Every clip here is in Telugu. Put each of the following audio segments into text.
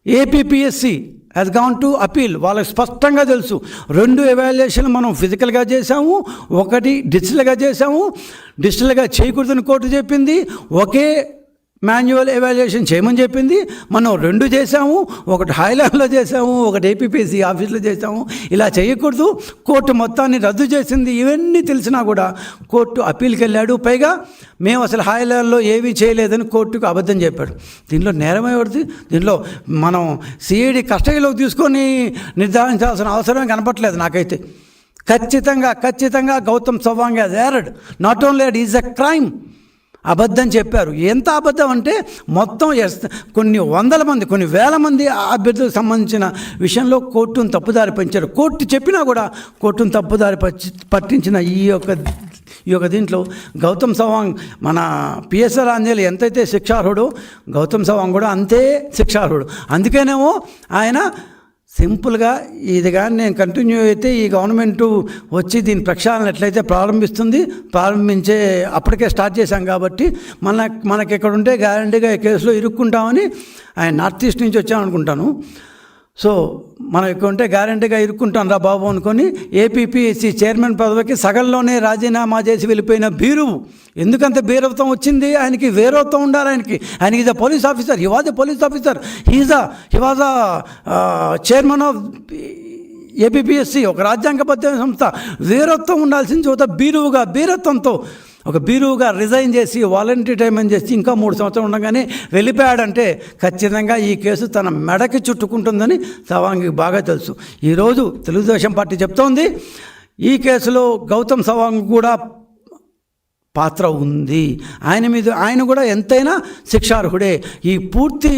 APPSC has gone to appeal. వాళ్ళకి స్పష్టంగా తెలుసు 2 ఎవాల్యుయేషన్లు మనం ఫిజికల్గా చేసాము, ఒకటి డిజిటల్గా చేసాము. డిజిటల్గా చేయకూడదని కోర్టు చెప్పింది, ఒకే మాన్యువల్ ఎవాల్యుయేషన్ చేయమని చెప్పింది. మనం 2 చేసాము, ఒకటి హైలాండ్లో చేసాము, ఒకటి ఏపీపీఎస్సి ఆఫీస్లో చేసాము. ఇలా చేయకూడదు, కోర్టు మొత్తాన్ని రద్దు చేసింది. ఇవన్నీ తెలిసినా కూడా కోర్టు అప్పీల్కి వెళ్ళాడు. పైగా మేము అసలు హైలాండ్లో ఏమీ చేయలేదని కోర్టుకు అబద్ధం చెప్పాడు. దీనిలో నేరం ఎవరిది? దీనిలో మనం సిఐడి కస్టడీలోకి తీసుకొని నిర్ధారించాల్సిన అవసరం కనపట్లేదు నాకైతే. ఖచ్చితంగా Gautam Sawang has erred. Not only it is a crime. అబద్ధం చెప్పారు. ఎంత అబద్ధం అంటే మొత్తం కొన్ని వందల మంది, కొన్ని వేల మంది అభ్యర్థులకు సంబంధించిన విషయంలో కోర్టును తప్పుదారి పట్టించారు. కోర్టు చెప్పినా కూడా కోర్టును తప్పుదారి పట్టించిన ఈ యొక్క దీంట్లో గౌతమ్ సవాంగ్, మన పిఎస్ఆర్ ఆంజనేయులు ఎంతైతే శిక్షార్హుడో గౌతమ్ సవాంగ్ కూడా అంతే శిక్షార్హుడు. అందుకేనేమో ఆయన సింపుల్గా ఇది కానీ నేను కంటిన్యూ అయితే ఈ గవర్నమెంటు వచ్చి దీని ప్రక్షాళన ఎట్లయితే ప్రారంభించే అప్పటికే స్టార్ట్ చేశాం కాబట్టి మనకి ఎక్కడ ఉంటే గ్యారంటీగా ఈ కేసులో ఇరుక్కుంటామని ఆయన నార్త్ ఈస్ట్ నుంచి వచ్చామనుకుంటాను. సో మనం ఇక్కడ ఉంటే గ్యారంటీగా ఇరుక్కుంటాం రా బాబు అనుకొని ఏపీపీఎస్సి చైర్మన్ పదవికి సగంలోనే రాజీనామా చేసి వెళ్ళిపోయిన భీరువు. ఎందుకంత భీరత్వం వచ్చింది? ఆయనకి వేరత్వం ఉండాలి. ఆయనకి is a police officer. He was a police officer. He was a chairman of APPSC, ఒక రాజ్యాంగబద్ధ సంస్థ. వేరత్వం ఉండాల్సింది ఒక భీరువుగా రిజైన్ చేసి వాలంటరీ రిటైర్మెంట్ చేసి ఇంకా 3 సంవత్సరాలు ఉండగానే వెళ్ళిపోయాడంటే ఖచ్చితంగా ఈ కేసు తన మెడకి చుట్టుకుంటుందని సవాంగ్కి బాగా తెలుసు. ఈరోజు తెలుగుదేశం పార్టీ చెప్తోంది ఈ కేసులో గౌతమ్ సవాంగ్ కూడా పాత్ర ఉంది. ఆయన కూడా ఎంతైనా శిక్షార్హుడే. ఈ పూర్తి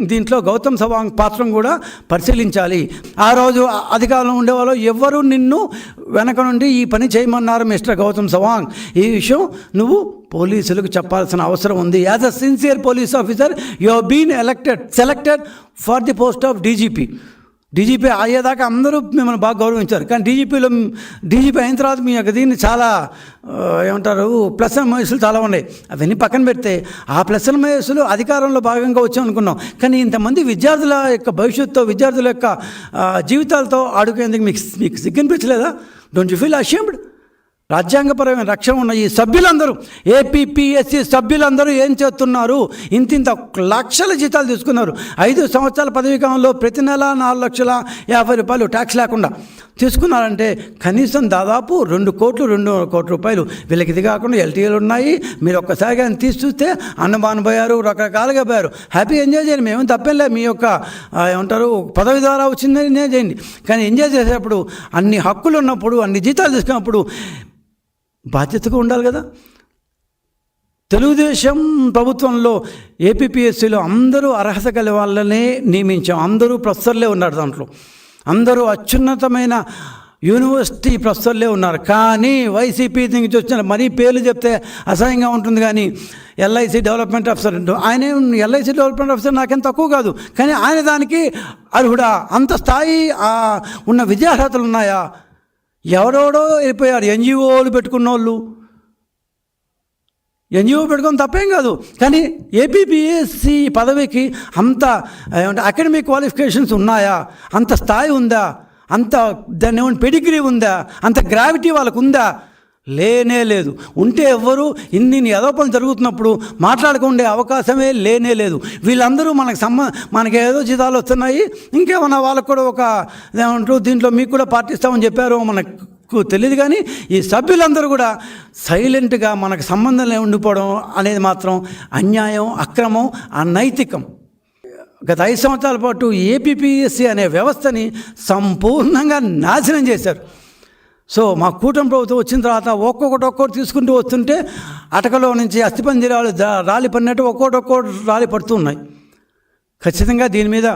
దీంట్లో గౌతమ్ సవాంగ్ పాత్రను కూడా పరిశీలించాలి. ఆ రోజు అధికారంలో ఉండేవాళ్ళు ఎవ్వరూ నిన్ను వెనక నుండి ఈ పని చేయమన్నారు మిస్టర్ గౌతమ్ సవాంగ్. ఈ విషయం నువ్వు పోలీసులకు చెప్పాల్సిన అవసరం ఉంది. As a sincere police officer you have been selected for the post of DGP అయ్యేదాకా అందరూ మిమ్మల్ని బాగా గౌరవించారు. కానీ డీజీపీ అయిన తర్వాత మీ యొక్క దీన్ని చాలా ఏమంటారు ప్లస్ అండ్ మైనస్లు చాలా ఉన్నాయి. అవన్నీ పక్కన పెడితే ఆ ప్లస్ అండ్ మైనస్లు అధికారంలో భాగంగా వచ్చామనుకున్నాం. కానీ ఇంతమంది విద్యార్థుల యొక్క భవిష్యత్తుతో, విద్యార్థుల యొక్క జీవితాలతో ఆడుకునేందుకు మీకు సిగ్గనిపించలేదా? Don't you feel ashamed? రాజ్యాంగపరమైన రక్షణ ఉన్న ఈ సభ్యులందరూ, ఏపీపీఎస్సి సభ్యులందరూ ఏం చేస్తున్నారు? ఇంత లక్షల జీతాలు తీసుకున్నారు. 5 సంవత్సరాల పదవీ కాలంలో ప్రతి నెల 4,50,000 రూపాయలు ట్యాక్స్ లేకుండా తీసుకున్నారంటే కనీసం దాదాపు 2 కోట్ల రూపాయలు. వీళ్ళకి ఇది కాకుండా ఎల్టీఏలు ఉన్నాయి. మీరు ఒక్కసారిగా తీసి చూస్తే అన్నమాన పోయారు, రకరకాలుగా పోయారు. హ్యాపీ ఎంజాయ్ చేయండి, మేమేం తప్పేలే. మీ యొక్క ఏమంటారు పదవి ద్వారా వచ్చిందని ఎంజాయ్ చేయండి. కానీ ఎంజాయ్ చేసేటప్పుడు అన్ని హక్కులు ఉన్నప్పుడు, అన్ని జీతాలు తీసుకున్నప్పుడు బాధ్యతగా ఉండాలి కదా. తెలుగుదేశం ప్రభుత్వంలో ఏపీపీఎస్సీలో అందరూ అర్హత గల వాళ్ళనే నియమించాం. అందరూ ప్రొఫెసర్లే ఉన్నారు. దాంట్లో అందరూ అత్యున్నతమైన యూనివర్సిటీ ప్రొఫెసర్లే ఉన్నారు. కానీ వైసీపీ నుంచి వచ్చిన మరీ పేర్లు చెప్తే అసహ్యంగా ఉంటుంది. కానీ ఎల్ఐసి డెవలప్మెంట్ ఆఫీసర్, ఆయన ఎల్ఐసి డెవలప్మెంట్ ఆఫీసర్ నాకేం తక్కువ కాదు. కానీ ఆయన దానికి అర్హుడా? అంత స్థాయి ఉన్న విద్యార్హతలు ఉన్నాయా? ఎవరెవడో వెళ్ళిపోయారు. ఎన్జిఓలు పెట్టుకున్న వాళ్ళు, ఎన్జిఓ పెట్టుకొని తప్పేం కాదు. కానీ ఏపీపీఎస్సి పదవికి అంత ఏమంటే అకాడమిక్ క్వాలిఫికేషన్స్ ఉన్నాయా? అంత స్థాయి ఉందా? అంత దాన్ని ఏమంటే పెడిగ్రీ ఉందా? అంత గ్రావిటీ వాళ్ళకు ఉందా? లేనే లేదు. ఉంటే ఎవ్వరూ ఇన్ని ఆరోపణలు జరుగుతున్నప్పుడు మాట్లాడుకుండే అవకాశమే లేనే లేదు. వీళ్ళందరూ మనకి ఏదో జీతాలు వస్తున్నాయి, ఇంకేమన్నా వాళ్ళకు కూడా ఒక ఏమంటారు దీంట్లో మీకు కూడా పాటిస్తామని చెప్పారో మనకు తెలియదు. కానీ ఈ సభ్యులందరూ కూడా సైలెంట్గా మనకు సంబంధం ఉండిపోవడం అనేది మాత్రం అన్యాయం, అక్రమం, అనైతికం. గత 5 సంవత్సరాల పాటు ఏపీపీఎస్సి అనే వ్యవస్థని సంపూర్ణంగా నాశనం చేశారు. సో మా కూటమి ప్రభుత్వం వచ్చిన తర్వాత ఒక్కొక్కటి తీసుకుంటూ వస్తుంటే అటకలో నుంచి అస్థిపంజరాలు రాలి పడినట్టు ఒక్కొక్కటి రాలి పడుతూ ఉన్నాయి. ఖచ్చితంగా దీని మీద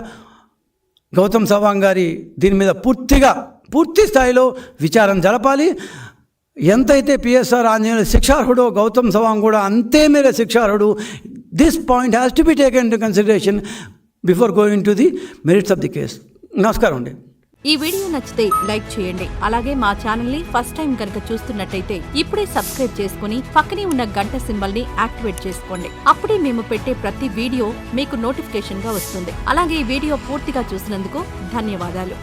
గౌతమ్ సవాంగ్ గారి దీని మీద పూర్తి స్థాయిలో విచారణ జరపాలి. ఎంతైతే పిఎస్ఆర్ ఆంజనేయులు శిక్షార్హుడో గౌతమ్ సవాంగ్ కూడా అంతే మేర శిక్షార్హుడు. This point has to be taken into consideration before going to the merits of the case. నమస్కారం అండి. ఈ వీడియో నచ్చితే లైక్ చేయండి. అలాగే మా ఛానల్ ని ఫస్ట్ టైం కనుక చూస్తున్నట్టయితే ఇప్పుడే సబ్స్క్రైబ్ చేసుకుని పక్కనే ఉన్న గంట సింబల్ ని యాక్టివేట్ చేసుకోండి. అప్పుడే మేము పెట్టే ప్రతి వీడియో మీకు నోటిఫికేషన్ గా వస్తుంది. అలాగే ఈ వీడియో పూర్తిగా చూసినందుకు ధన్యవాదాలు.